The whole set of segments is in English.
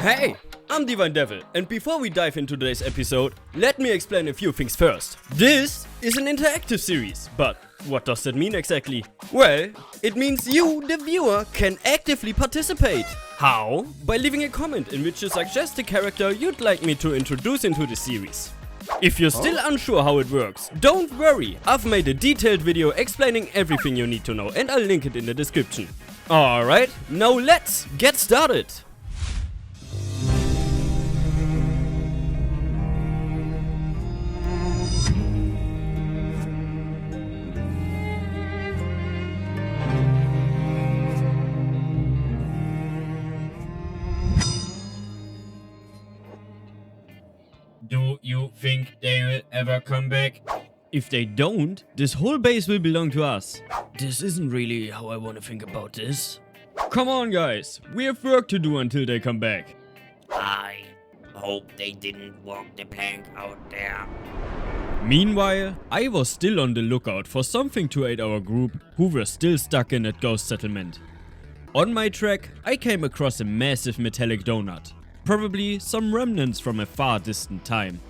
Hey, I'm Divine Devil, and before we dive into today's episode, let me explain a few things first. This is an interactive series, but what does that mean exactly? Well, it means you, the viewer, can actively participate. How? By leaving a comment in which you suggest a character you'd like me to introduce into the series. If you're still unsure how it works, don't worry, I've made a detailed video explaining everything you need to know and I'll link it in the description. Alright, now let's get started! Do you think they will ever come back? If they don't, this whole base will belong to us. This isn't really how I want to think about this. Come on guys, we have work to do until they come back. I hope they didn't walk the plank out there. Meanwhile, I was still on the lookout for something to aid our group who were still stuck in that ghost settlement. On my track, I came across a massive metallic donut. Probably some remnants from a far distant time.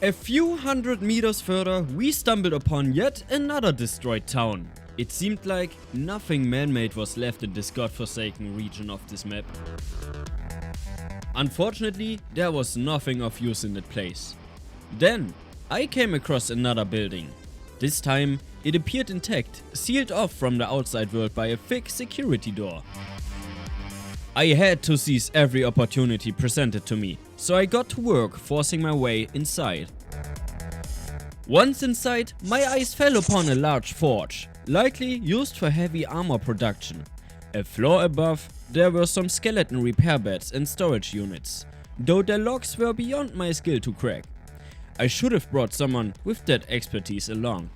A few hundred meters further, we stumbled upon yet another destroyed town. It seemed like nothing man-made was left in this godforsaken region of this map. Unfortunately, there was nothing of use in that place. Then, I came across another building. This time, it appeared intact, sealed off from the outside world by a thick security door. I had to seize every opportunity presented to me, so I got to work forcing my way inside. Once inside, my eyes fell upon a large forge, likely used for heavy armor production. A floor above, there were some skeleton repair beds and storage units, though their locks were beyond my skill to crack. I should have brought someone with that expertise along.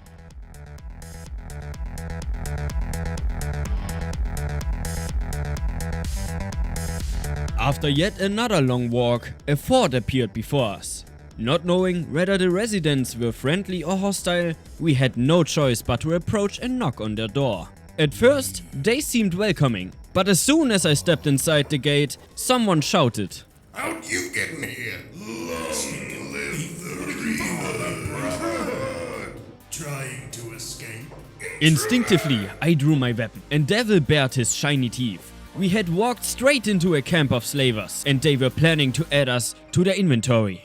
After yet another long walk, a fort appeared before us. Not knowing whether the residents were friendly or hostile, we had no choice but to approach and knock on their door. At first, they seemed welcoming, but as soon as I stepped inside the gate, someone shouted, "How'd you get in here? Long live the Reaper!" Trying to escape? Instinctively, I drew my weapon, and Devil bared his shiny teeth. We had walked straight into a camp of slavers, and they were planning to add us to their inventory.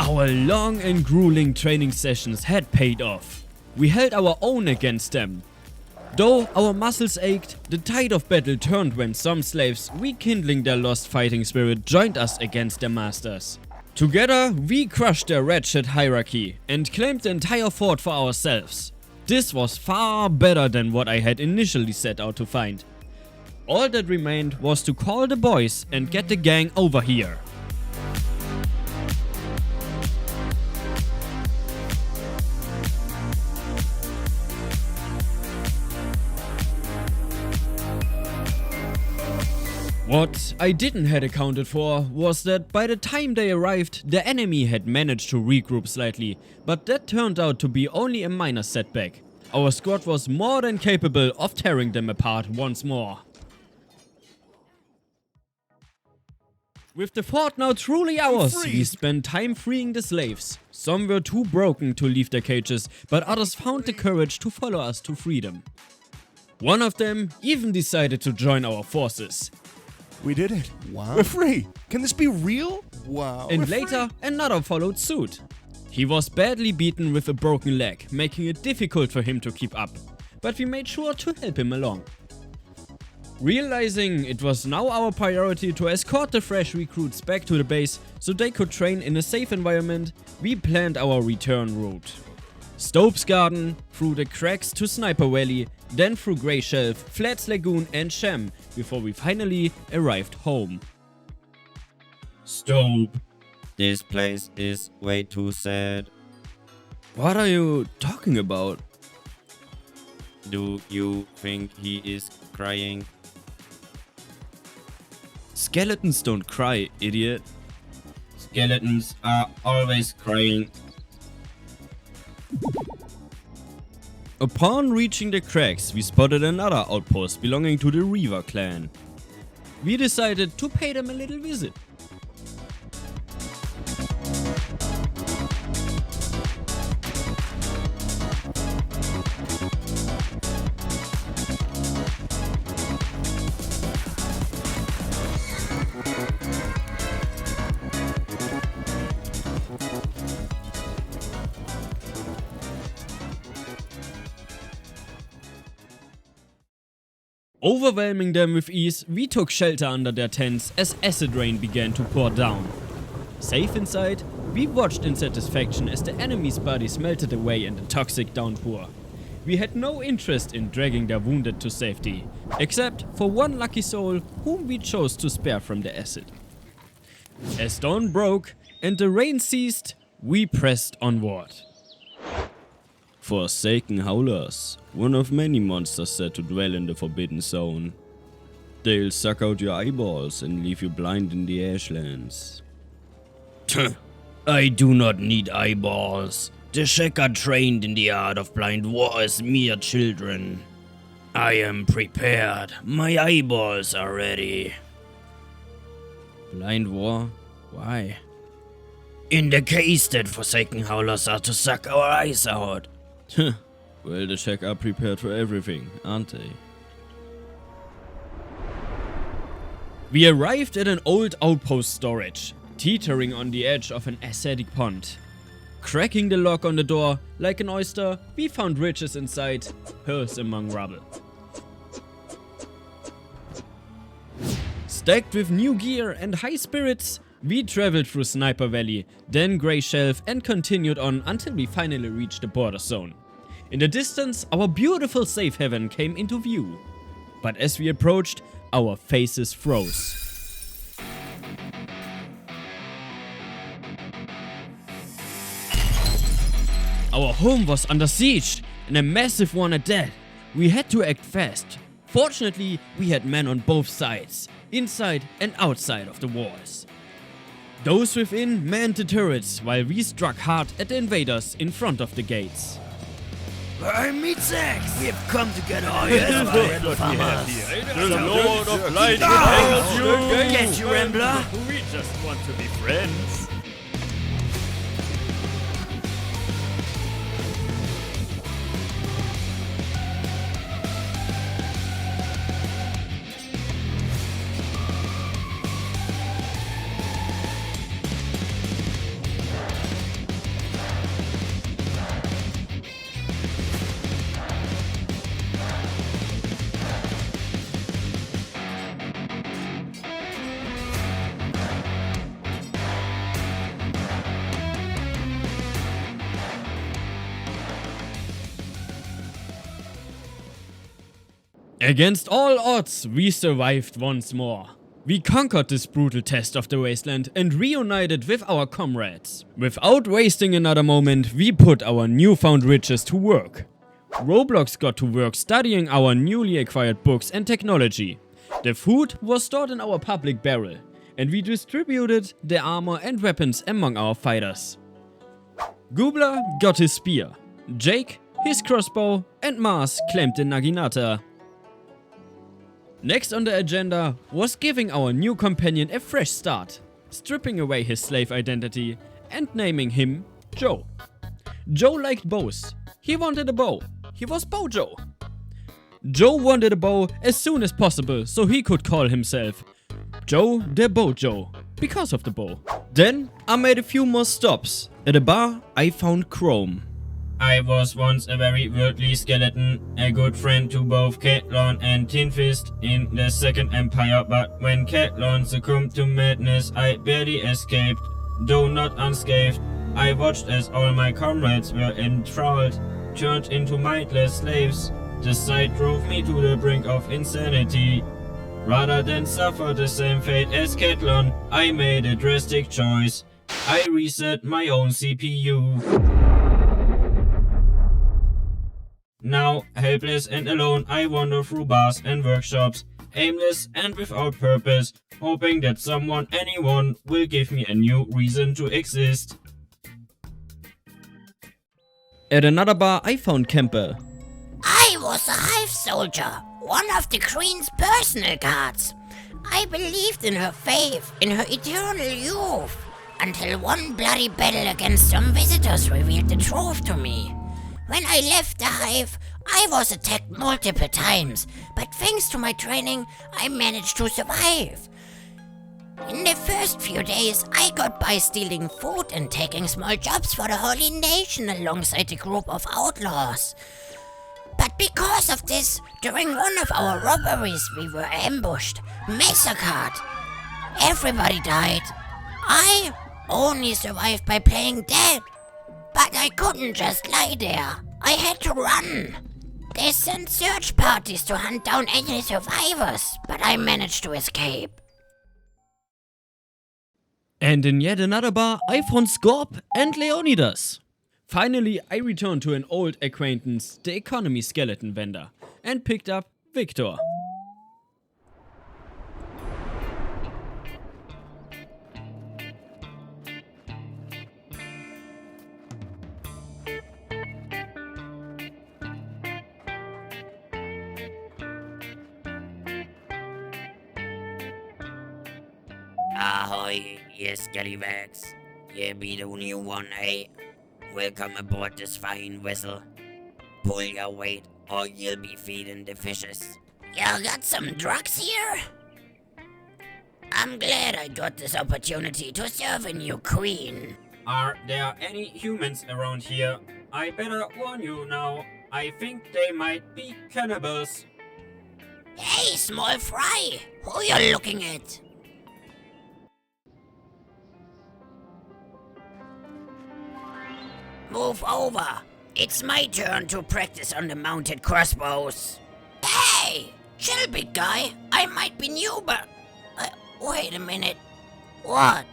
Our long and grueling training sessions had paid off. We held our own against them. Though our muscles ached, the tide of battle turned when some slaves, rekindling their lost fighting spirit, joined us against their masters. Together, we crushed their wretched hierarchy and claimed the entire fort for ourselves. This was far better than what I had initially set out to find. All that remained was to call the boys and get the gang over here. What I didn't had accounted for was that by the time they arrived, the enemy had managed to regroup slightly, but that turned out to be only a minor setback. Our squad was more than capable of tearing them apart once more. With the fort now truly ours, we spent time freeing the slaves. Some were too broken to leave their cages, but others found the courage to follow us to freedom. One of them even decided to join our forces. We did it. Wow. We're free. Can this be real? Wow. And later, another followed suit. He was badly beaten with a broken leg, making it difficult for him to keep up, but we made sure to help him along. Realizing it was now our priority to escort the fresh recruits back to the base so they could train in a safe environment, we planned our return route. Stopes Garden, through the cracks to Sniper Valley, then through Grey Shelf, Flats Lagoon and Sham, before we finally arrived home. Stop. This place is way too sad. What are you talking about? Do you think he is crying? Skeletons don't cry, idiot. Skeletons are always crying. Upon reaching the cracks, we spotted another outpost belonging to the Reaver clan. We decided to pay them a little visit. Overwhelming them with ease, we took shelter under their tents as acid rain began to pour down. Safe inside, we watched in satisfaction as the enemy's bodies melted away in the toxic downpour. We had no interest in dragging their wounded to safety, except for one lucky soul whom we chose to spare from the acid. As dawn broke and the rain ceased, we pressed onward. Forsaken Howlers, one of many monsters said to dwell in the Forbidden Zone. They'll suck out your eyeballs and leave you blind in the Ashlands. I do not need eyeballs. The Shek are trained in the art of blind war as mere children. I am prepared. My eyeballs are ready. Blind war? Why? In the case that Forsaken Howlers are to suck our eyes out. Well, the Shek are prepared for everything, aren't they? We arrived at an old outpost storage, teetering on the edge of an acidic pond. Cracking the lock on the door, like an oyster, we found riches inside, pearls among rubble. Stacked with new gear and high spirits, we traveled through Sniper Valley, then Grey Shelf and continued on until we finally reached the border zone. In the distance, our beautiful safe haven came into view. But as we approached, our faces froze. Our home was under siege, and a massive one at that. We had to act fast. Fortunately, we had men on both sides, inside and outside of the walls. Those within manned the turrets, while we struck hard at the invaders in front of the gates. I'm Meatsacks! We have come to get our heads by farmers! The Lord of Light will help you! Get you, Rambler! We just want to be friends. Against all odds, we survived once more. We conquered this brutal test of the wasteland and reunited with our comrades. Without wasting another moment, we put our newfound riches to work. Roblox got to work studying our newly acquired books and technology. The food was stored in our public barrel, and we distributed the armor and weapons among our fighters. Goobler got his spear, Jake his crossbow, and Mars claimed the Naginata. Next on the agenda was giving our new companion a fresh start, stripping away his slave identity and naming him Joe. Joe liked bows. He wanted a bow. He was Bow Joe. Joe wanted a bow as soon as possible so he could call himself Joe the Bow Joe because of the bow. Then I made a few more stops. At a bar I found Chrome. I was once a very worldly skeleton, a good friend to both Catelon and Tin Fist in the Second Empire, but when Catelon succumbed to madness, I barely escaped, though not unscathed. I watched as all my comrades were enthralled, turned into mindless slaves. The sight drove me to the brink of insanity. Rather than suffer the same fate as Catelon, I made a drastic choice. I reset my own CPU. Now, helpless and alone, I wander through bars and workshops, aimless and without purpose, hoping that someone, anyone, will give me a new reason to exist. At another bar, I found Campbell. I was a hive soldier, one of the Queen's personal guards. I believed in her faith, in her eternal youth, until one bloody battle against some visitors revealed the truth to me. When I left the hive, I was attacked multiple times, but thanks to my training, I managed to survive. In the first few days, I got by stealing food and taking small jobs for the Holy Nation alongside a group of outlaws. But because of this, during one of our robberies, we were ambushed, massacred. Everybody died. I only survived by playing dead. But I couldn't just lie there. I had to run. They sent search parties to hunt down any survivors, but I managed to escape. And in yet another bar, I found Scorp and Leonidas. Finally, I returned to an old acquaintance, the economy skeleton vendor, and picked up Victor. Ahoy, you scallywags. You be the new one, eh? Welcome aboard this fine vessel. Pull your weight, or you'll be feeding the fishes. You got some drugs here? I'm glad I got this opportunity to serve a new queen. Are there any humans around here? I better warn you now. I think they might be cannibals. Hey, small fry! Who you looking at? Move over. It's my turn to practice on the mounted crossbows. Hey! Chill, big guy. I might be new, but... wait a minute. What?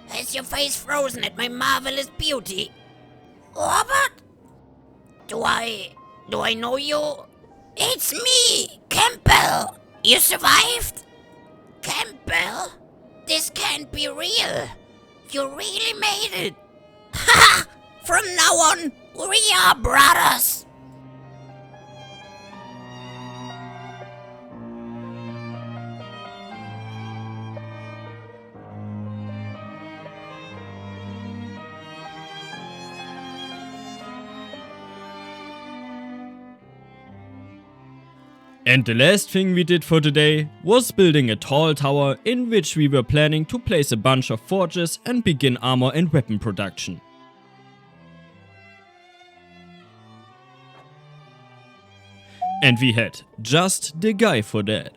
Has your face frozen at my marvelous beauty? Robert? Do I know you? It's me, Campbell. You survived? Campbell? This can't be real. You really made it. Ha! From now on, we are brothers. And the last thing we did for today was building a tall tower in which we were planning to place a bunch of forges and begin armor and weapon production. And we had just the guy for that.